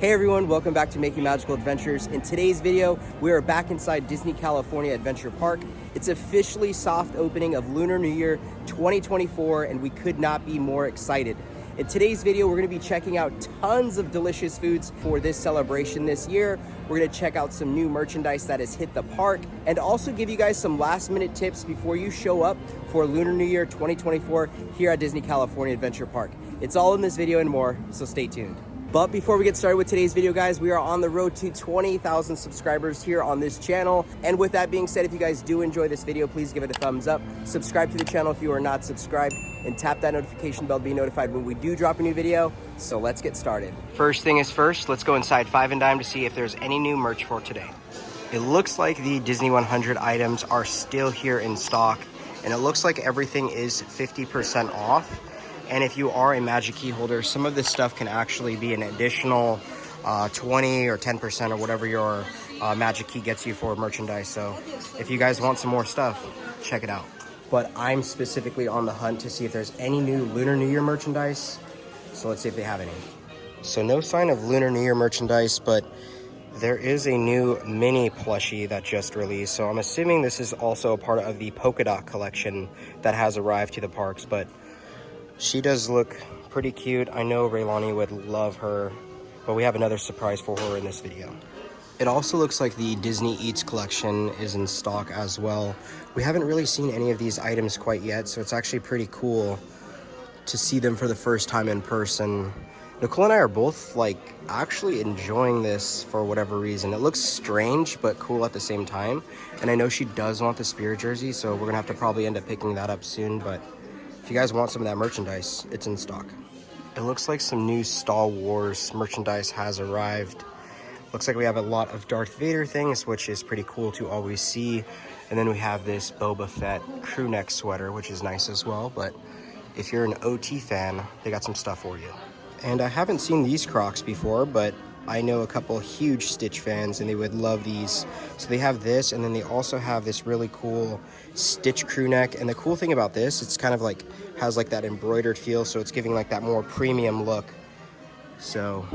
Hey everyone, welcome back to Making Magical Adventures. In today's video, we are back inside Disney California Adventure Park. It's officially soft opening of Lunar New Year 2024, and we could not be more excited. In today's video, we're gonna be checking out tons of delicious foods for this celebration this year. We're gonna check out some new merchandise that has hit the park, and also give you guys some last minute tips before you show up for Lunar New Year 2024 here at Disney California Adventure Park. It's all in this video and more, so stay tuned. But before we get started with today's video, guys, we are on the road to 20,000 subscribers here on this channel. And with that being said, if you guys do enjoy this video, please give it a thumbs up. Subscribe to the channel if you are not subscribed, and tap that notification bell to be notified when we do drop a new video. So let's get started. First thing is first, let's go inside Five and Dime to see if there's any new merch for today. It looks like the Disney 100 items are still here in stock, and it looks like everything is 50% off. And if you are a Magic Key holder, some of this stuff can actually be an additional 20 or 10% or whatever your Magic Key gets you for merchandise. So if you guys want some more stuff, check it out. But I'm specifically on the hunt to see if there's any new Lunar New Year merchandise. So let's see if they have any. So no sign of Lunar New Year merchandise, but there is a new mini plushie that just released. So I'm assuming this is also a part of the polka dot collection that has arrived to the parks, but she does look pretty cute. I know Raylani would love her, but we have another surprise for her in this video. It also looks like the Disney Eats collection is in stock as well. We haven't really seen any of these items quite yet, so it's actually pretty cool to see them for the first time in person. Nicole and I are both actually enjoying this for whatever reason. It looks strange but cool at the same time. And I know she does want the Spirit jersey, so we're gonna have to probably end up picking that up soon, but if you guys want some of that merchandise, it's in stock. It looks like some new Star Wars merchandise has arrived. Looks like we have a lot of Darth Vader things, which is pretty cool to always see. And then we have this Boba Fett crew neck sweater, which is nice as well. But if you're an OT fan, they got some stuff for you. And I haven't seen these Crocs before, but I know a couple huge Stitch fans and they would love these. So they have this, and then they also have this really cool Stitch crew neck. And the cool thing about this, it's kind of has that embroidered feel, so it's giving that more premium look. So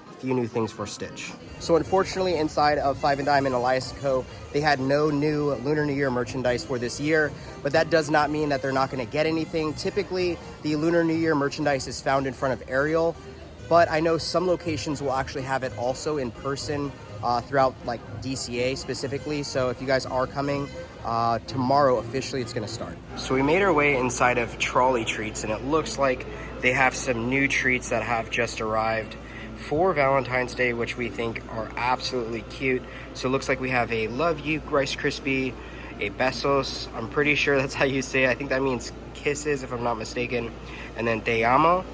a few new things for Stitch. So unfortunately, inside of Five and Dime and Elias & Co., they had no new Lunar New Year merchandise for this year, but that does not mean that they're not going to get anything. Typically, the Lunar New Year merchandise is found in front of Ariel, but I know some locations will actually have it also in person throughout DCA specifically. So if you guys are coming, tomorrow officially it's gonna start. So we made our way inside of Trolley Treats, and it looks like they have some new treats that have just arrived for Valentine's Day, which we think are absolutely cute. So it looks like we have a Love You Rice Krispie, a Besos, I'm pretty sure that's how you say it. I think that means kisses if I'm not mistaken. And then Te Amo.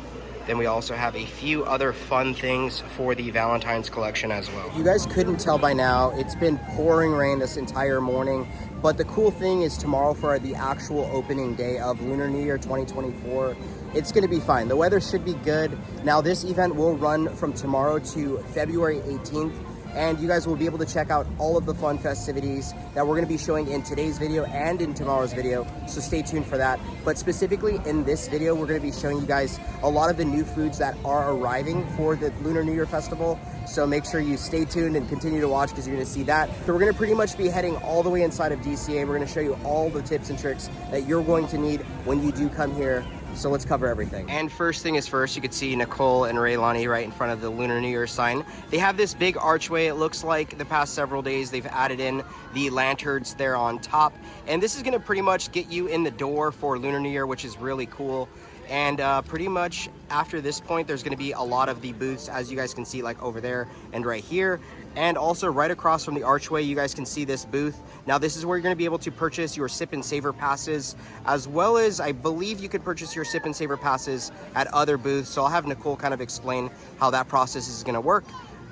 Then we also have a few other fun things for the Valentine's collection as well. You guys couldn't tell by now, it's been pouring rain this entire morning. But the cool thing is tomorrow, for the actual opening day of Lunar New Year 2024, it's gonna be fine. The weather should be good. Now this event will run from tomorrow to February 18th. And you guys will be able to check out all of the fun festivities that we're gonna be showing in today's video and in tomorrow's video, so stay tuned for that. But specifically in this video, we're gonna be showing you guys a lot of the new foods that are arriving for the Lunar New Year Festival. So make sure you stay tuned and continue to watch, because you're gonna see that. So we're gonna pretty much be heading all the way inside of DCA. We're gonna show you all the tips and tricks that you're going to need when you do come here. So let's cover everything. And first thing is first, you can see Nicole and Raylani right in front of the Lunar New Year sign. They have this big archway. It looks like the past several days they've added in the lanterns there on top. And this is gonna pretty much get you in the door for Lunar New Year, which is really cool. And pretty much after this point, there's gonna be a lot of the booths, as you guys can see, over there and right here. And also right across from the archway, you guys can see this booth. Now this is where you're gonna be able to purchase your Sip and Savor passes, as well as I believe you could purchase your Sip and Savor passes at other booths. So I'll have Nicole kind of explain how that process is gonna work,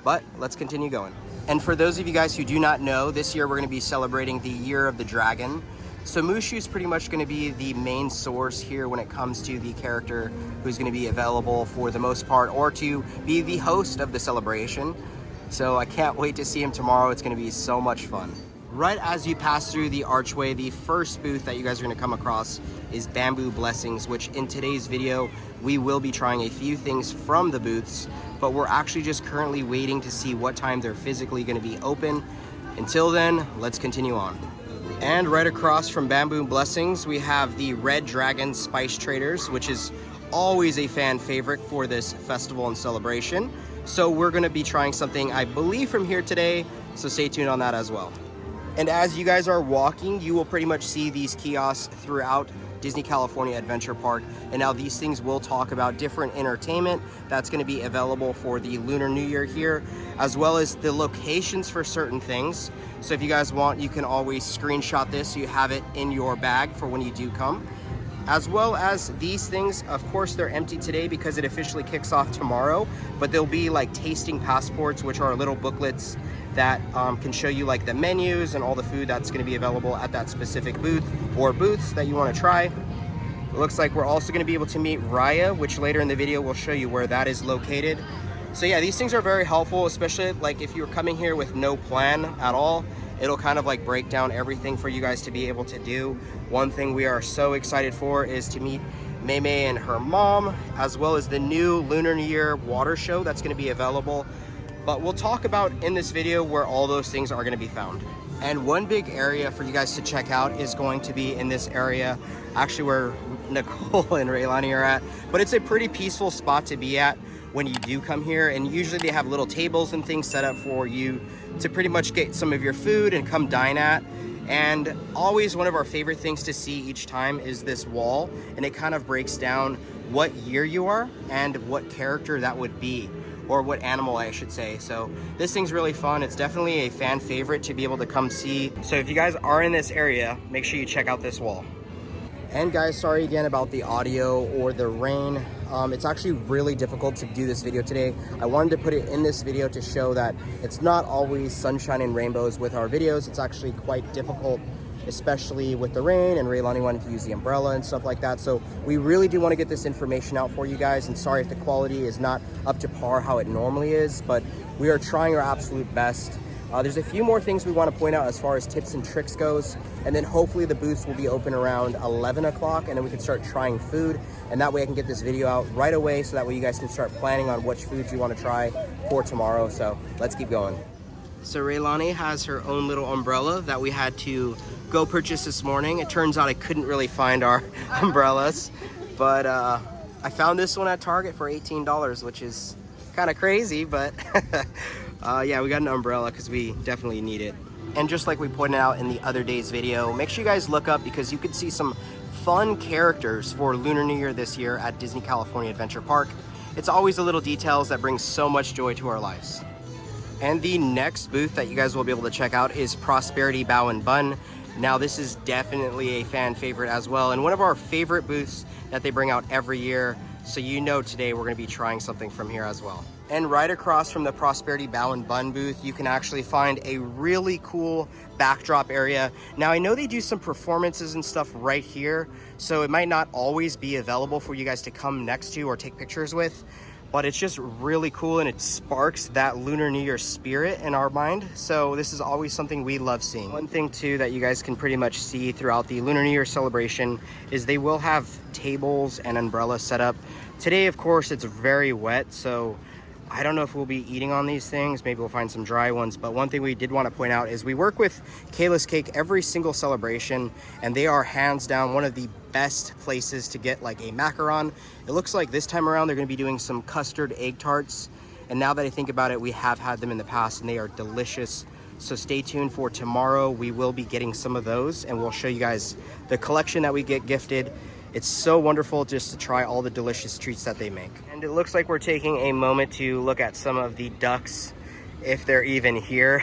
but let's continue going. And for those of you guys who do not know, this year we're gonna be celebrating the Year of the Dragon. So Mushu is pretty much going to be the main source here when it comes to the character who's going to be available for the most part, or to be the host of the celebration. So I can't wait to see him tomorrow. It's going to be so much fun. Right as you pass through the archway, the first booth that you guys are gonna come across is Bamboo Blessings, which in today's video, we will be trying a few things from the booths, but we're actually just currently waiting to see what time they're physically gonna be open. Until then, let's continue on. And right across from Bamboo Blessings, we have the Red Dragon Spice Traders, which is always a fan favorite for this festival and celebration. So we're gonna be trying something, I believe, from here today, so stay tuned on that as well. And as you guys are walking, you will pretty much see these kiosks throughout Disney California Adventure Park. And now these things will talk about different entertainment that's going to be available for the Lunar New Year here, as well as the locations for certain things. So if you guys want, you can always screenshot this so you have it in your bag for when you do come. As well as these things, of course, they're empty today because it officially kicks off tomorrow, but there'll be like tasting passports, which are little booklets that can show you like the menus and all the food that's going to be available at that specific booth or booths that you want to try. It looks like we're also going to be able to meet Raya, which later in the video we'll show you where that is located. So yeah, these things are very helpful, especially like if you're coming here with no plan at all. It'll kind of like break down everything for you guys to be able to do. One thing we are so excited for is to meet Mei Mei and her mom, as well as the new Lunar New Year water show that's going to be available. But we'll talk about in this video where all those things are going to be found. And one big area for you guys to check out is going to be in this area, actually where Nicole and Raylani are at. But it's a pretty peaceful spot to be at when you do come here. And usually they have little tables and things set up for you to pretty much get some of your food and come dine at. And always one of our favorite things to see each time is this wall. And it kind of breaks down what year you are and what character that would be, or what animal I should say. So this thing's really fun. It's definitely a fan favorite to be able to come see. So if you guys are in this area, make sure you check out this wall. And guys, sorry again about the audio or the rain. It's actually really difficult to do this video today. I wanted to put it in this video to show that it's not always sunshine and rainbows with our videos. It's actually quite difficult, especially with the rain, and Raylani wanted to use the umbrella and stuff like that. So we really do want to get this information out for you guys, and sorry if the quality is not up to par how it normally is, but we are trying our absolute best. There's a few more things we want to point out as far as tips and tricks goes, and then hopefully the booths will be open around 11 o'clock, and then we can start trying food, and that way I can get this video out right away so that way you guys can start planning on which foods you want to try for tomorrow. So let's keep going. So Raylani has her own little umbrella that we had to go purchase this morning. It turns out I couldn't really find our umbrellas, but I found this one at Target for $18, which is kind of crazy, but yeah, we got an umbrella because we definitely need it. And just like we pointed out in the other day's video, make sure you guys look up because you could see some fun characters for Lunar New Year this year at Disney California Adventure Park. It's always the little details that bring so much joy to our lives. And the next booth that you guys will be able to check out is Prosperity Bao and Bun. Now this is definitely a fan favorite as well, and one of our favorite booths that they bring out every year. So you know today we're gonna be trying something from here as well. And right across from the Prosperity Bao and Bun booth, you can actually find a really cool backdrop area. Now I know they do some performances and stuff right here, so it might not always be available for you guys to come next to or take pictures with, but it's just really cool and it sparks that Lunar New Year spirit in our mind. So this is always something we love seeing. One thing too that you guys can pretty much see throughout the Lunar New Year celebration is they will have tables and umbrellas set up. Today, of course, it's very wet, so I don't know if we'll be eating on these things. Maybe we'll find some dry ones. But one thing we did want to point out is we work with Kayla's Cake every single celebration, and they are hands down one of the best places to get like a macaron. It looks like this time around they're going to be doing some custard egg tarts. And now that I think about it, we have had them in the past and they are delicious. So stay tuned for tomorrow. We will be getting some of those and we'll show you guys the collection that we get gifted. It's so wonderful just to try all the delicious treats that they make. And it looks like we're taking a moment to look at some of the ducks, if they're even here.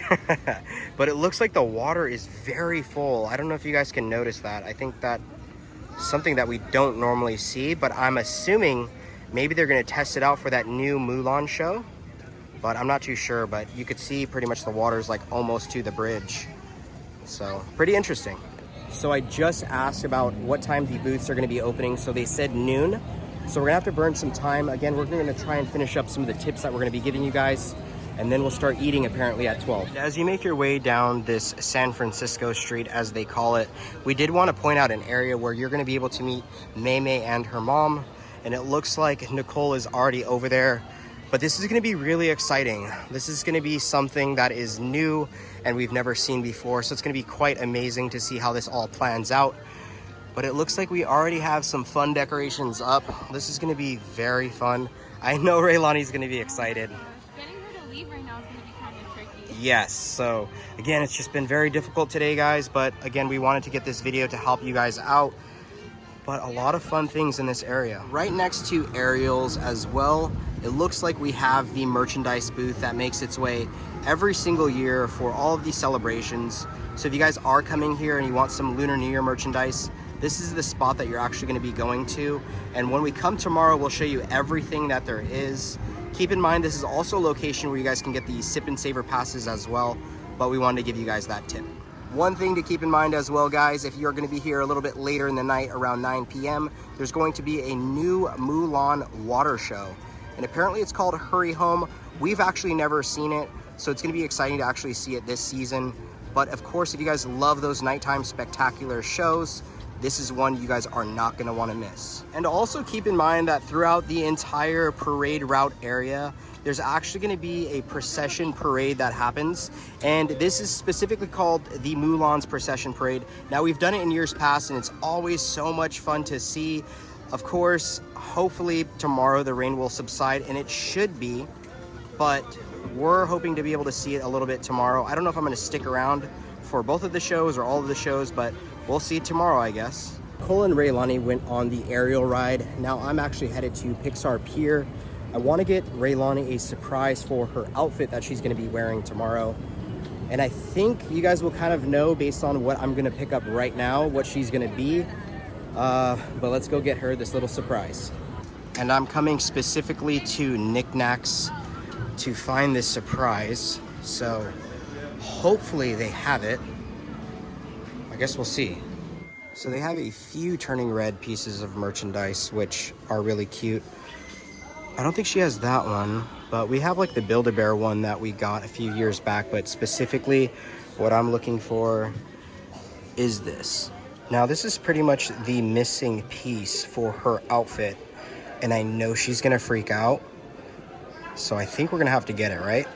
But it looks like the water is very full. I don't know if you guys can notice that. I think that something that we don't normally see, but I'm assuming maybe they're gonna test it out for that new Mulan show, but I'm not too sure. But you could see pretty much the water's like almost to the bridge. So pretty interesting. So I just asked about what time the booths are going to be opening. So they said noon. So we're gonna have to burn some time. Again, we're gonna try and finish up some of the tips that we're gonna be giving you guys. and then we'll start eating apparently at 12. As you make your way down this San Francisco street, as they call it, we did want to point out an area where you're going to be able to meet Mei Mei and her mom, and it looks like Nicole is already over there. But this is going to be really exciting. This is going to be something that is new and we've never seen before, so it's going to be quite amazing to see how this all plans out. But it looks like we already have some fun decorations up. This is going to be very fun. I know Raylani's going to be excited. Getting her to leave right now is going to be kind of tricky. Yes, so again, it's just been very difficult today, guys. But again, we wanted to get this video to help you guys out. But a lot of fun things in this area. Right next to Ariel's as well, it looks like we have the merchandise booth that makes its way every single year for all of these celebrations. So if you guys are coming here and you want some Lunar New Year merchandise, this is the spot that you're actually going to be going to. And when we come tomorrow, we'll show you everything that there is. Keep in mind, this is also a location where you guys can get the Sip and Savor passes as well, but we wanted to give you guys that tip. One thing to keep in mind as well, guys, if you're going to be here a little bit later in the night, around 9 p.m., there's going to be a new Mulan water show. And apparently it's called Hurry Home. We've actually never seen it, so it's going to be exciting to actually see it this season. But of course, if you guys love those nighttime spectacular shows, this is one you guys are not going to want to miss. And also keep in mind that throughout the entire parade route area, there's actually going to be a procession parade that happens. And this is specifically called the Mulan's Procession Parade. Now, we've done it in years past, and it's always so much fun to see. Of course, hopefully tomorrow the rain will subside, and it should be. But we're hoping to be able to see it a little bit tomorrow. I don't know if I'm going to stick around for both of the shows or all of the shows, but we'll see tomorrow, I guess. Cole and Raylani went on the aerial ride. Now I'm actually headed to Pixar Pier. I want to get Raylani a surprise for her outfit that she's going to be wearing tomorrow. And I think you guys will kind of know based on what I'm going to pick up right now, what she's going to be. But let's go get her this little surprise. And I'm coming specifically to Knickknacks to find this surprise. So hopefully they have it. I guess we'll see. So they have a few turning red pieces of merchandise, which are really cute. I don't think she has that one, but we have like the Build-A-Bear one that we got a few years back, but specifically what I'm looking for is this. Now this is pretty much the missing piece for her outfit, and I know she's gonna freak out. So I think we're gonna have to get it, right?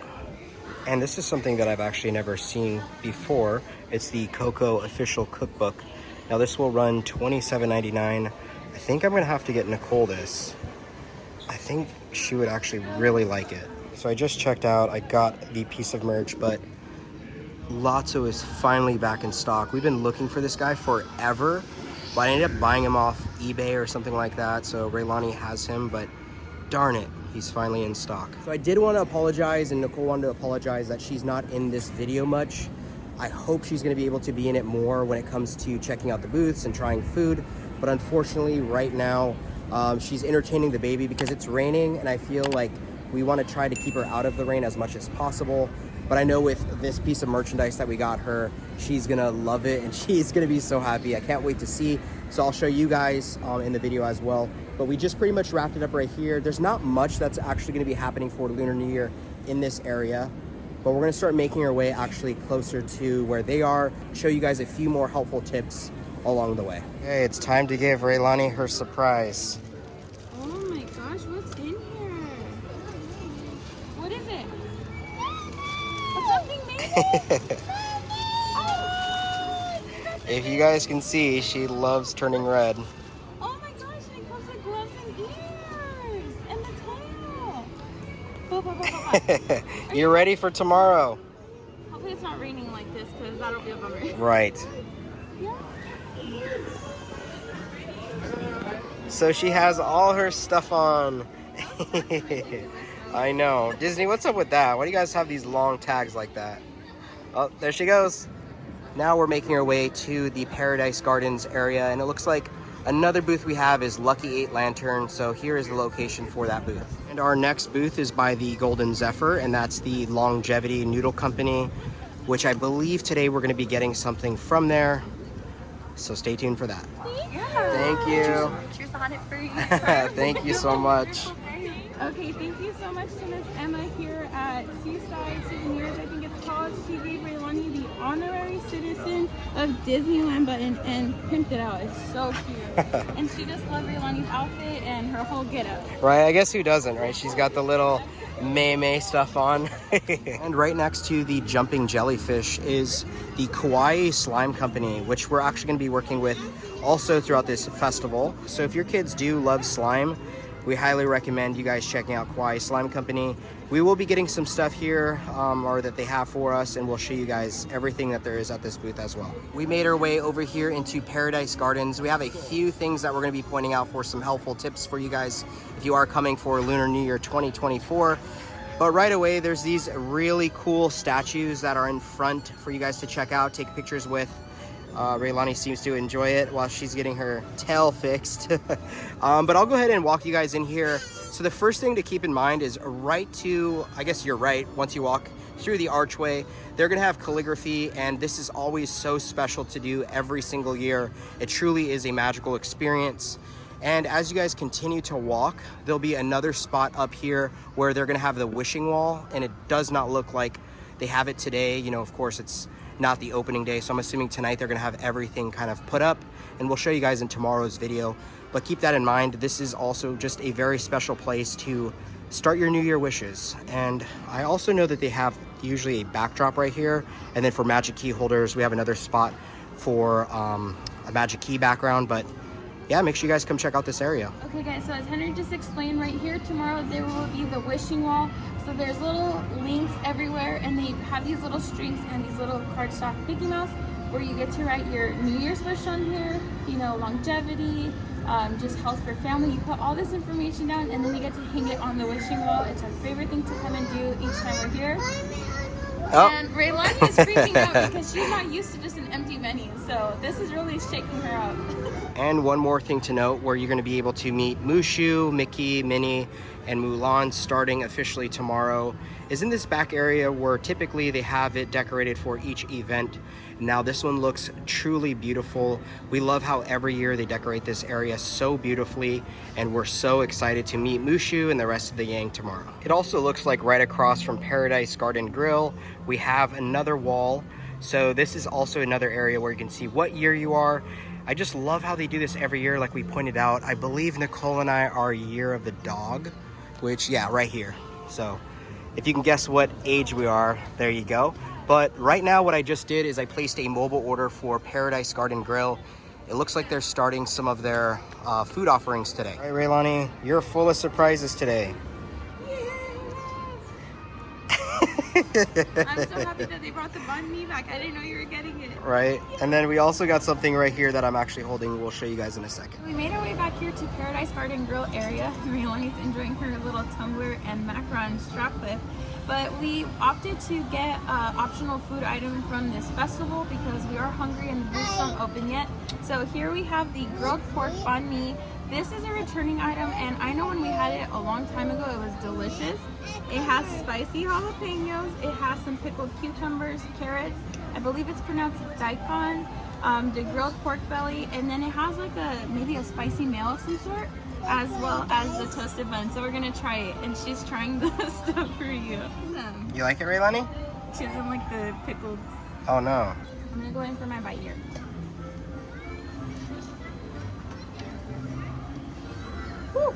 And this is something that I've actually never seen before. It's the Coco official cookbook. Now this will run $27.99. I think I'm gonna have to get Nicole this. I think she would actually really like it. So I just checked out, I got the piece of merch, but Lotso is finally back in stock. We've been looking for this guy forever, but I ended up buying him off eBay or something like that. So Raylani has him, but darn it, he's finally in stock. So I did want to apologize, and Nicole wanted to apologize that she's not in this video much. I hope she's going to be able to be in it more when it comes to checking out the booths and trying food. But unfortunately, right now, she's entertaining the baby because it's raining, and I feel like we want to try to keep her out of the rain as much as possible. But I know with this piece of merchandise that we got her, she's gonna love it and she's gonna be so happy. I can't wait to see. So I'll show you guys in the video as well. But we just pretty much wrapped it up right here. There's not much that's actually gonna be happening for Lunar New Year in this area, but we're gonna start making our way actually closer to where they are, show you guys a few more helpful tips along the way. Okay, it's time to give Raylani her surprise. Oh my gosh, what's in here? What is it? Something maybe? If you guys can see, she loves turning red. Oh my gosh, and it comes with gloves and ears and the tail. You're ready for tomorrow. Hopefully it's not raining like this, because that'll be a bummer. Right. Yeah. So she has all her stuff on. I know. Disney, what's up with that? Why do you guys have these long tags like that? Oh, there she goes. Now we're making our way to the Paradise Gardens area, and it looks like another booth we have is Lucky 8 Lantern, so here is the location for that booth. And our next booth is by the Golden Zephyr, and that's the Longevity Noodle Company, which I believe today we're going to be getting something from there. So stay tuned for that. Yeah. Thank you. Cheers on it for you. Thank you so much. Okay, thank you so much to Miss Emma here at Seaside Souvenirs, I think it's called. She gave Raylani the honorary citizen of Disneyland button and pimped it out. It's so cute. And she just loved Raylani's outfit and her whole getup. Right, I guess who doesn't, right? She's got the little Mei Mei stuff on. And right next to the jumping jellyfish is the Kawaii Slime Company, which we're actually going to be working with also throughout this festival. So if your kids do love slime, we highly recommend you guys checking out Kawaii Slime Company. We will be getting some stuff here or that they have for us, and we'll show you guys everything that there is at this booth as well. We made our way over here into Paradise Gardens. We have a few things that we're going to be pointing out for some helpful tips for you guys if you are coming for Lunar New Year 2024. But right away, there's these really cool statues that are in front for you guys to check out, take pictures with. Raylani seems to enjoy it while she's getting her tail fixed. But I'll go ahead and walk you guys in here. So the first thing to keep in mind is right to, I guess you're right, once you walk through the archway, they're gonna have calligraphy, and this is always so special to do every single year. It truly is a magical experience. And as you guys continue to walk, there'll be another spot up here where they're gonna have the wishing wall, and it does not look like they have it today. You know, of course, it's not the opening day, so I'm assuming tonight they're gonna have everything kind of put up, and we'll show you guys in tomorrow's video. But keep that in mind, this is also just a very special place to start your New Year wishes. And I also know that they have usually a backdrop right here, and then for magic key holders, we have another spot for a magic key background. But yeah, make sure you guys come check out this area. Okay guys, so as Henry just explained, right here tomorrow there will be the wishing wall. So there's little links everywhere, and they have these little strings and these little cardstock Mickey Mouse where you get to write your New Year's wish on here, you know, longevity, just health for family. You put all this information down, and then you get to hang it on the wishing wall. It's our favorite thing to come and do each time we're here. Oh. And Raylani is freaking out because she's not used to just an empty menu, so this is really shaking her up. And one more thing to note, where you're going to be able to meet Mushu, Mickey, Minnie, and Mulan starting officially tomorrow, is in this back area where typically they have it decorated for each event. Now this one looks truly beautiful. We love how every year they decorate this area so beautifully, and we're so excited to meet Mushu and the rest of the gang tomorrow. It also looks like right across from Paradise Garden Grill, we have another wall. So this is also another area where you can see what year you are. I just love how they do this every year. Like we pointed out, I believe Nicole and I are year of the dog, which, yeah, right here. So if you can guess what age we are, there you go. But right now what I just did is I placed a mobile order for Paradise Garden Grill. It looks like they're starting some of their food offerings today. All right, Raylani, you're full of surprises today. I'm so happy that they brought the Banh Mi back. I didn't know you were getting it. Right, and then we also got something right here that I'm actually holding. We'll show you guys in a second. We made our way back here to Paradise Garden Grill area. Raylani's enjoying her little tumbler and macaron strap clip. But we opted to get an optional food item from this festival because we are hungry and the booths don't open yet. So here we have the grilled pork banh mi. This is a returning item, and I know when we had it a long time ago, it was delicious. It has spicy jalapenos, it has some pickled cucumbers, carrots, I believe it's pronounced daikon, the grilled pork belly, and then it has like maybe a spicy mayo of some sort, as well as the toasted bun. So we're gonna try it, and she's trying the stuff for you. You like it, Raylani? She doesn't like the pickled. Oh no. I'm gonna go in for my bite here. Woo.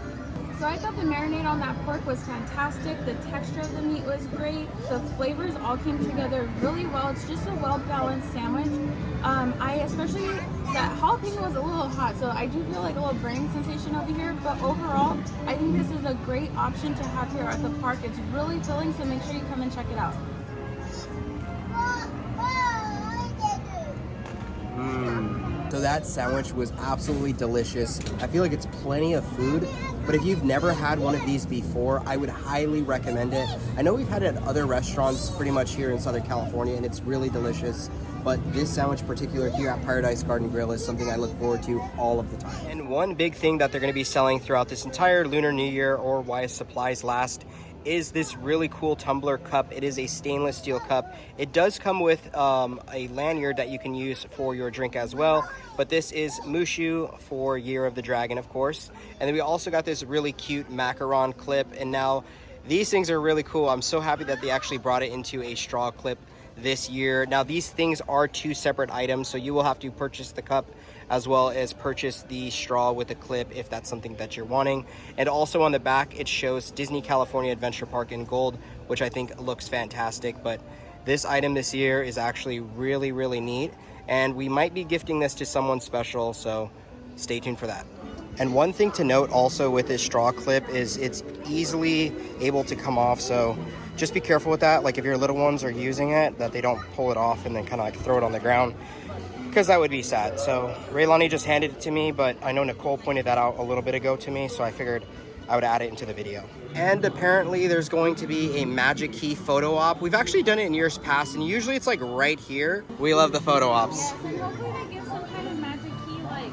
So I thought the marinade on that pork was fantastic. The texture of the meat was great. The flavors all came together really well. It's just a well-balanced sandwich. Especially that jalapeno was a little hot, so I do feel like a little burning sensation over here. But overall, I think this is a great option to have here at the park. It's really filling, so make sure you come and check it out. So that sandwich was absolutely delicious. I feel like it's plenty of food, but if you've never had one of these before, I would highly recommend it. I know we've had it at other restaurants pretty much here in Southern California, and it's really delicious. But this sandwich in particular here at Paradise Garden Grill is something I look forward to all of the time. And one big thing that they're gonna be selling throughout this entire Lunar New Year, or while supplies last, is this really cool tumbler cup. It is a stainless steel cup. It does come with a lanyard that you can use for your drink as well, but this is Mushu for Year of the Dragon, of course. And then we also got this really cute macaron clip, and now these things are really cool. I'm so happy that they actually brought it into a straw clip this year. Now these things are 2 separate items, so you will have to purchase the cup as well as purchase the straw with the clip if that's something that you're wanting. And also on the back it shows Disney California Adventure Park in gold, which I think looks fantastic. But this item this year is actually really neat, and we might be gifting this to someone special, so stay tuned for that. And one thing to note also with this straw clip is it's easily able to come off, so just be careful with that. Like if your little ones are using it, that they don't pull it off and then kind of like throw it on the ground, because that would be sad. So Raylani just handed it to me, but I know Nicole pointed that out a little bit ago to me, so I figured I would add it into the video. And apparently there's going to be a magic key photo op. We've actually done it in years past, and usually it's like right here. We love the photo ops. Yeah, so hopefully they give some kind of magic key like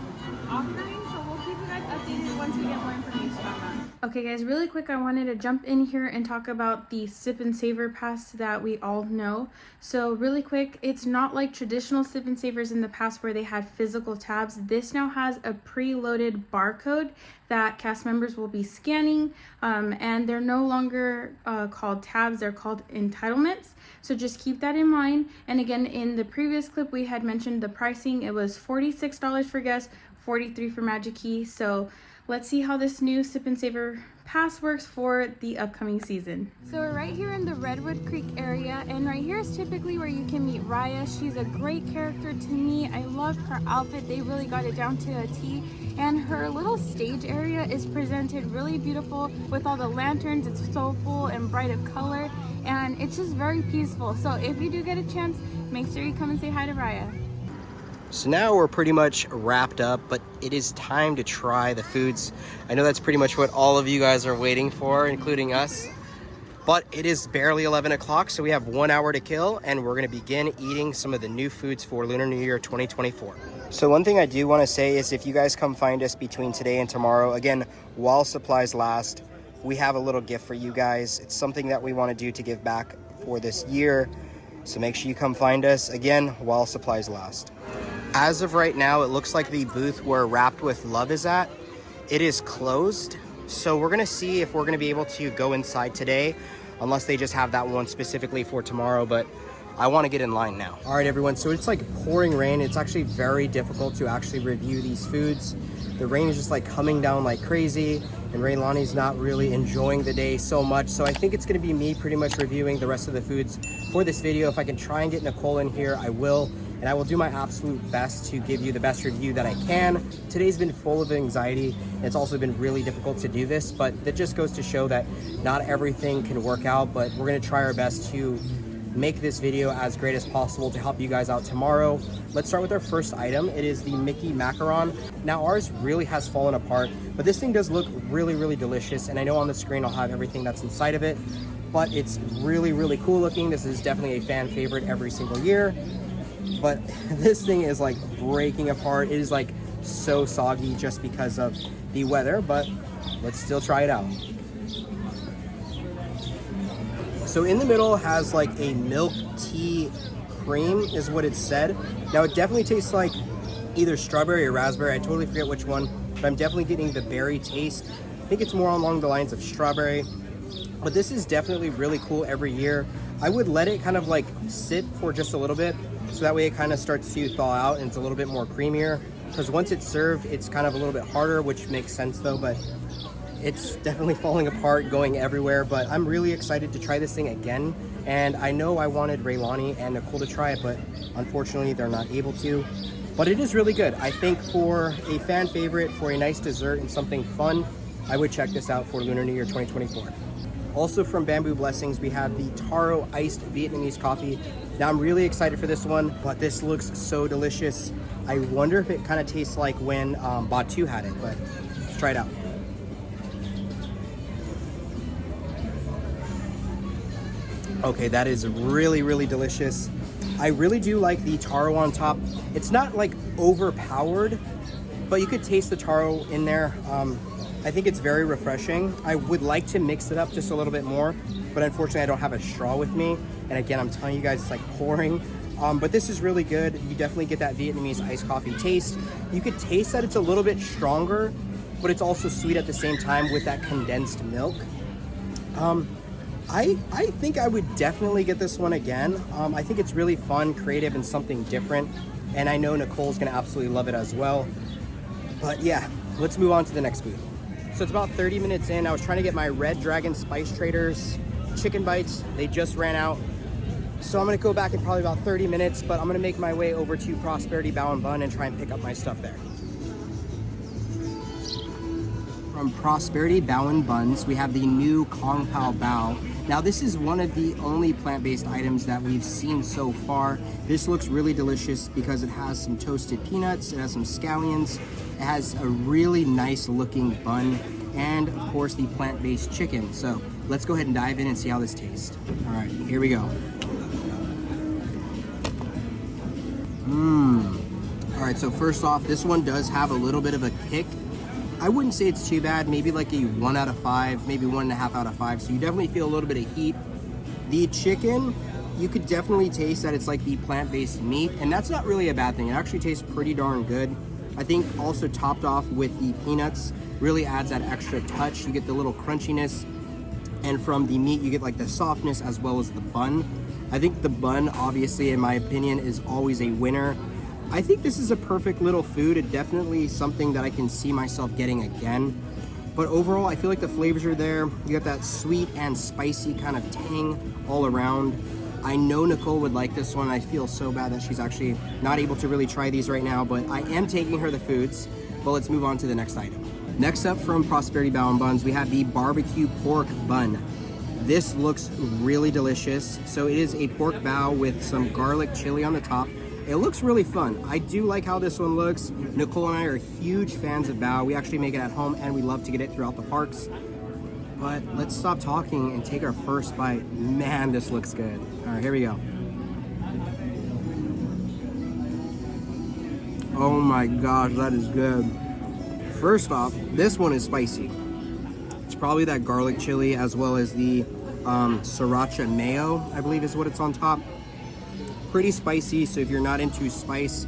offering, so we'll keep you guys updated once we get more information on that. Okay guys, really quick, I wanted to jump in here and talk about the Sip and Savor pass that we all know. So really quick, it's not like traditional Sip and Savors in the past where they had physical tabs. This now has a preloaded barcode that cast members will be scanning, and they're no longer called tabs, they're called entitlements. So just keep that in mind. And again, in the previous clip we had mentioned the pricing. It was $46 for guests, $43 for magic key. So let's see how this new Sip and Savor pass works for the upcoming season. So we're right here in the Redwood Creek area, and right here is typically where you can meet Raya. She's a great character to me. I love her outfit. They really got it down to a T. And her little stage area is presented really beautiful with all the lanterns. It's so full and bright of color, and it's just very peaceful. So if you do get a chance, make sure you come and say hi to Raya. So now we're pretty much wrapped up, but it is time to try the foods. I know that's pretty much what all of you guys are waiting for, including us. But it is barely 11 o'clock, so we have 1 hour to kill, and we're gonna begin eating some of the new foods for Lunar New Year 2024. So one thing I do wanna say is if you guys come find us between today and tomorrow, again, while supplies last, we have a little gift for you guys. It's something that we wanna do to give back for this year. So make sure you come find us, again, while supplies last. As of right now, it looks like the booth where Wrapped with Love is at, it is closed. So we're gonna see if we're gonna be able to go inside today, unless they just have that one specifically for tomorrow, but I wanna get in line now. All right, everyone, so it's like pouring rain. It's actually very difficult to actually review these foods. The rain is just like coming down like crazy, and Raylani's not really enjoying the day so much. So I think it's gonna be me pretty much reviewing the rest of the foods for this video. If I can try and get Nicole in here, I will. And I will do my absolute best to give you the best review that I can. Today's been full of anxiety. It's also been really difficult to do this, but that just goes to show that not everything can work out, but we're gonna try our best to make this video as great as possible to help you guys out tomorrow. Let's start with our first item. It is the Mickey Macaron. Now ours really has fallen apart, but this thing does look really delicious. And I know on the screen I'll have everything that's inside of it, but it's really cool looking. This is definitely a fan favorite every single year. But this thing is like breaking apart. It is like so soggy just because of the weather, but let's still try it out. So in the middle has like a milk tea cream is what it said. Now it definitely tastes like either strawberry or raspberry. I totally forget which one, but I'm definitely getting the berry taste. I think it's more along the lines of strawberry, but this is definitely really cool every year. I would let it kind of like sit for just a little bit, so that way it kind of starts to thaw out and it's a little bit more creamier. Because once it's served, it's kind of a little bit harder, which makes sense though, but it's definitely falling apart, going everywhere. But I'm really excited to try this thing again. And I know I wanted Raylani and Nicole to try it, but unfortunately they're not able to. But it is really good. I think for a fan favorite, for a nice dessert and something fun, I would check this out for Lunar New Year 2024. Also from Bamboo Blessings, we have the Taro iced Vietnamese coffee. Now I'm really excited for this one, but this looks so delicious. I wonder if it kind of tastes like when Batu had it, but let's try it out. Okay, that is really delicious. I really do like the taro on top. It's not like overpowered, but you could taste the taro in there. I think it's very refreshing. I would like to mix it up just a little bit more, but unfortunately I don't have a straw with me. And again, I'm telling you guys, it's like pouring. But this is really good. You definitely get that Vietnamese iced coffee taste. You could taste that it's a little bit stronger, but it's also sweet at the same time with that condensed milk. I think I would definitely get this one again. I think it's really fun, creative, and something different. And I know Nicole's gonna absolutely love it as well. But yeah, let's move on to the next booth. So it's about 30 minutes in. I was trying to get my Red Dragon Spice Traders chicken bites. They just ran out. So I'm gonna go back in probably about 30 minutes, but I'm gonna make my way over to Prosperity Bao and Bun and try and pick up my stuff there. From Prosperity Bao and Buns, we have the new Kong Pao Bao. Now this is one of the only plant-based items that we've seen so far. This looks really delicious because it has some toasted peanuts, it has some scallions, it has a really nice looking bun, and of course the plant-based chicken. So let's go ahead and dive in and see how this tastes. All right, here we go. All right, so first off, this one does have a little bit of a kick. I wouldn't say it's too bad, maybe like a 1 out of 5, maybe 1.5 out of 5. So you definitely feel a little bit of heat. The chicken, you could definitely taste that it's like the plant-based meat, and that's not really a bad thing. It actually tastes pretty darn good. I think also topped off with the peanuts really adds that extra touch. You get the little crunchiness, and from the meat, you get like the softness as well as the bun. I think the bun, obviously, in my opinion, is always a winner. I think this is a perfect little food. It definitely something that I can see myself getting again. But overall, I feel like the flavors are there. You got that sweet and spicy kind of tang all around. I know Nicole would like this one. I feel so bad that she's actually not able to really try these right now, but I am taking her the foods. But let's move on to the next item. Next up from Prosperity Bao and Buns, we have the barbecue pork bun. This looks really delicious. So it is a pork bao with some garlic chili on the top. It looks really fun. I do like how this one looks. Nicole and I are huge fans of bao. We actually make it at home and we love to get it throughout the parks. But let's stop talking and take our first bite. Man, this looks good. All right, here we go. Oh my gosh, that is good. First off, this one is spicy. It's probably that garlic chili as well as the sriracha mayo, I believe is what it's on top. Pretty spicy, so if you're not into spice,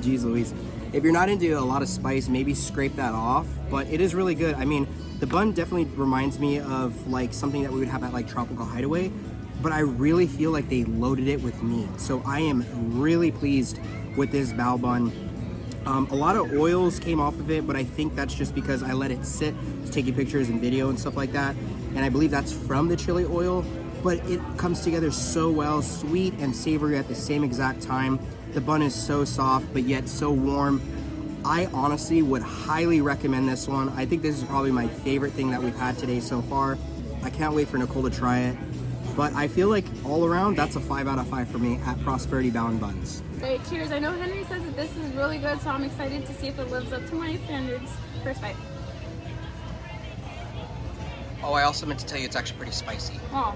geez Louise, if you're not into a lot of spice, maybe scrape that off, but it is really good. I mean, the bun definitely reminds me of like something that we would have at like Tropical Hideaway, but I really feel like they loaded it with meat. So I am really pleased with this bao bun. A lot of oils came off of it, but I think that's just because I let it sit, taking pictures and video and stuff like that. And I believe that's from the chili oil, but it comes together so well, sweet and savory at the same exact time. The bun is so soft, but yet so warm. I honestly would highly recommend this one. I think this is probably my favorite thing that we've had today so far. I can't wait for Nicole to try it. But I feel like all around, that's a 5 out of 5 for me at Prosperity Bao and Buns. Great, cheers. I know Henry says that this is really good, so I'm excited to see if it lives up to my standards. First bite. Oh, I also meant to tell you it's actually pretty spicy. Oh.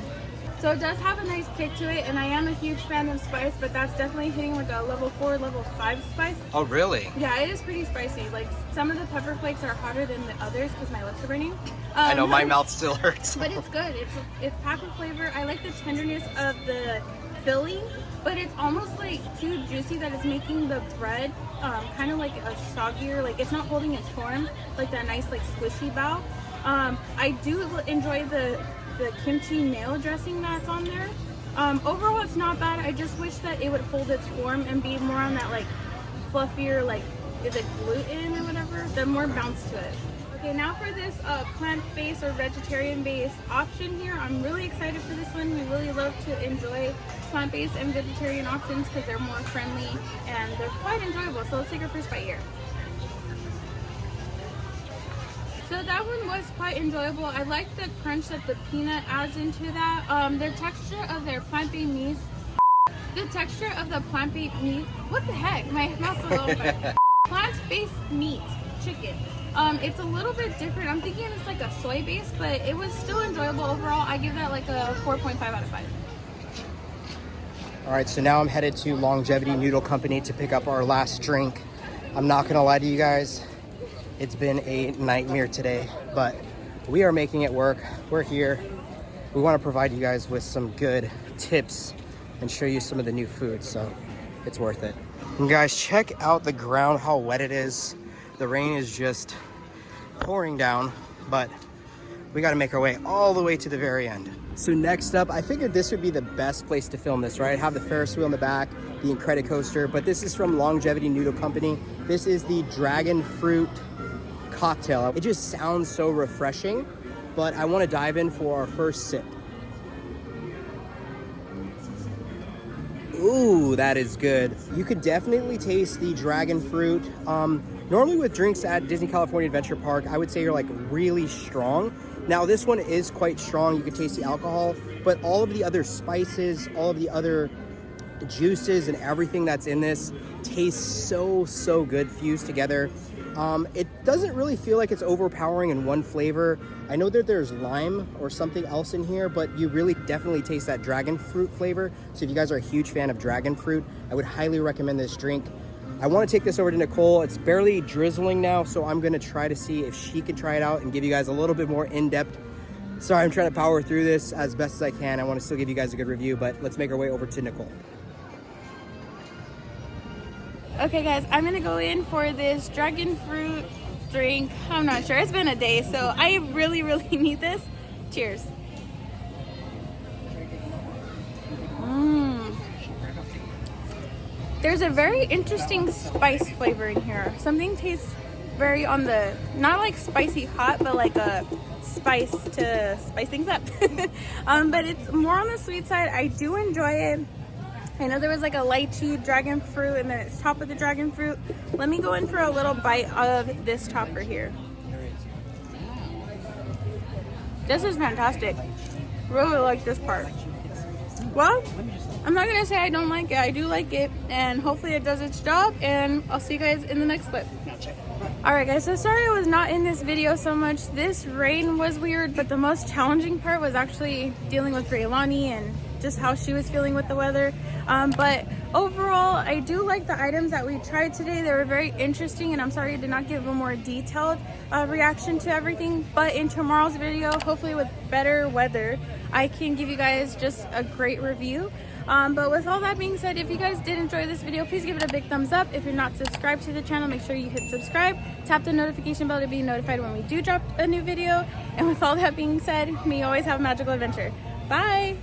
So it does have a nice kick to it, and I am a huge fan of spice, but that's definitely hitting like a level 4, level 5 spice. Oh, really? Yeah, it is pretty spicy. Like some of the pepper flakes are hotter than the others because my lips are burning. I know, my mouth still hurts. But it's good. It's packed with flavor. I like the tenderness of the filling, but it's almost like too juicy that it's making the bread kind of like a soggier, like it's not holding its form, like that nice like squishy bao. I do enjoy the kimchi nail dressing that's on there. Overall, it's not bad. I just wish that it would hold its form and be more on that like fluffier, like, is it gluten or whatever? The more bounce to it. Okay, now for this plant-based or vegetarian-based option here, I'm really excited for this one. We really love to enjoy plant-based and vegetarian options because they're more friendly and they're quite enjoyable. So let's take our first bite here. So that one was quite enjoyable. I like the crunch that the peanut adds into that. The texture of their plant-based meat. The texture of the plant-based meat. What the heck? My mouth's a little bit. Plant-based meat chicken. It's a little bit different. I'm thinking it's like a soy base, but it was still enjoyable overall. I give that like a 4.5 out of 5. All right, so now I'm headed to Longevity Noodle Company to pick up our last drink. I'm not gonna lie to you guys. It's been a nightmare today, but we are making it work. We're here. We want to provide you guys with some good tips and show you some of the new food, so it's worth it. And guys, check out the ground, how wet it is. The rain is just pouring down, but we got to make our way all the way to the very end. So next up, I figured this would be the best place to film this, right? Have the Ferris wheel in the back, the Incredicoaster, but this is from Longevity Noodle Company. This is the dragon fruit cocktail. It just sounds so refreshing, but I want to dive in for our first sip. Ooh, that is good. You could definitely taste the dragon fruit. Normally with drinks at Disney California Adventure Park, I would say you're like really strong. Now this one is quite strong. You can taste the alcohol, but all of the other spices, all of the other juices and everything that's in this tastes so good fused together. It doesn't really feel like it's overpowering in one flavor. I know that there's lime or something else in here, but you really definitely taste that dragon fruit flavor. So if you guys are a huge fan of dragon fruit, I would highly recommend this drink. I want to take this over to Nicole. It's barely drizzling now, so I'm going to try to see if she can try it out and give you guys a little bit more in-depth. Sorry, I'm trying to power through this as best as I can. I want to still give you guys a good review, but let's make our way over to Nicole. Okay guys, I'm gonna go in for this dragon fruit drink. I'm not sure, it's been a day, so I really need this. Cheers. There's a very interesting spice flavor in here. Something tastes very on the, not like spicy hot, but like a spice to spice things up. But it's more on the sweet side. I do enjoy it. I know there was like a lychee dragon fruit and then it's top of the dragon fruit. Let me go in for a little bite of this topper here. This is fantastic. Really like this part. Well, I'm not gonna say I don't like it. I do like it, and hopefully it does its job, and I'll see you guys in the next clip. Alright guys, so sorry I was not in this video so much. This rain was weird, but the most challenging part was actually dealing with Raylani and just how she was feeling with the weather. But overall, I do like the items that we tried today. They were very interesting, and I'm sorry I did not give a more detailed reaction to everything. But in tomorrow's video, hopefully with better weather, I can give you guys just a great review. But with all that being said, if you guys did enjoy this video, please give it a big thumbs up. If you're not subscribed to the channel, make sure you hit subscribe. Tap the notification bell to be notified when we do drop a new video. And with all that being said, may you always have a magical adventure. Bye!